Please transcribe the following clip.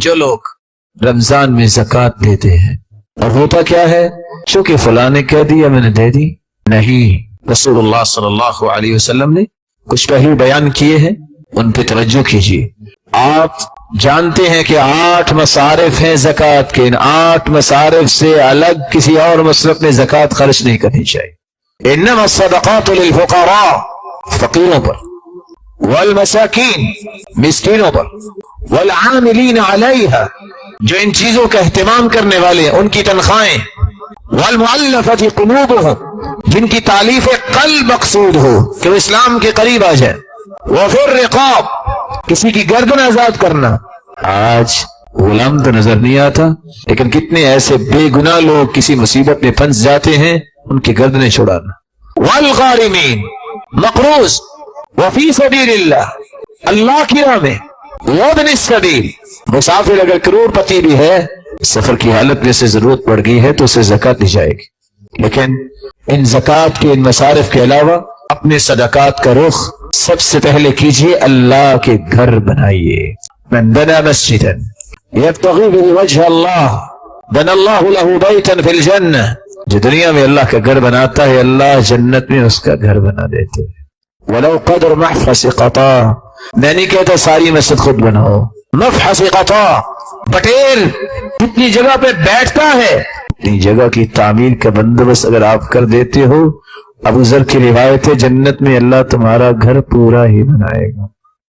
جو لوگ رمضان میں زکوٰۃ دیتے ہیں اور ہوتا کیا ہے، چونکہ فلاں نے کہہ دیا میں نے دے دی، نہیں، رسول اللہ صلی اللہ علیہ وسلم نے کچھ پہلو بیان کیے ہیں، ان پہ توجہ کیجیے۔ آپ جانتے ہیں کہ 8 مصارف ہیں زکوٰۃ کے، ان 8 مصارف سے الگ کسی اور مصرف میں زکوٰۃ خرچ نہیں کرنی چاہیے۔ انما الصدقات للفقراء، فقیروں پر، والمساکین، مسکینوں پر، والعاملین علیہا، جو ان چیزوں کا اہتمام کرنے والے ہیں ان کی تنخواہیں، والمؤلفۃ قلوبہم، جن کی تالیف قلب مقصود ہو کہ وہ اسلام کے قریب آ جائے، وفی الرقاب، کسی کی گردن آزاد کرنا۔ آج غلام تو نظر نہیں آتا، لیکن کتنے ایسے بے گناہ لوگ کسی مصیبت میں پھنس جاتے ہیں، ان کی گردنیں چھڑانا۔ والغارمین، مقروض، وفی سبیل اللہ، اللہ کی راہ میں، وابن السبیل، مسافر اگر کروڑ پتی بھی ہے، سفر کی حالت میں سے ضرورت پڑ گئی ہے تو اسے زکوٰۃ دی جائے گی۔ لیکن ان زکوٰۃ کے ان مصارف کے علاوہ اپنے صدقات کا رخ سب سے پہلے کیجئے اللہ کے گھر بنائیے۔ من بنى مسجدا يبتغي به وجه اللہ بنى اللہ له بیتا فی الجنہ، جو دنیا میں اللہ کا گھر بناتا ہے اللہ جنت میں اس کا گھر بنا دیتے ہیں۔ ولو قدر محفظ قطا، میں نہیں کہتا ساری مسجد خود بناؤ، محفظ قطا، بٹیر کتنی جگہ پہ بیٹھتا ہے، اتنی جگہ کی تعمیر کا بندوبست اگر آپ کر دیتے ہو، ابو ذر کی روایت ہے جنت میں اللہ تمہارا گھر پورا ہی بنائے گا۔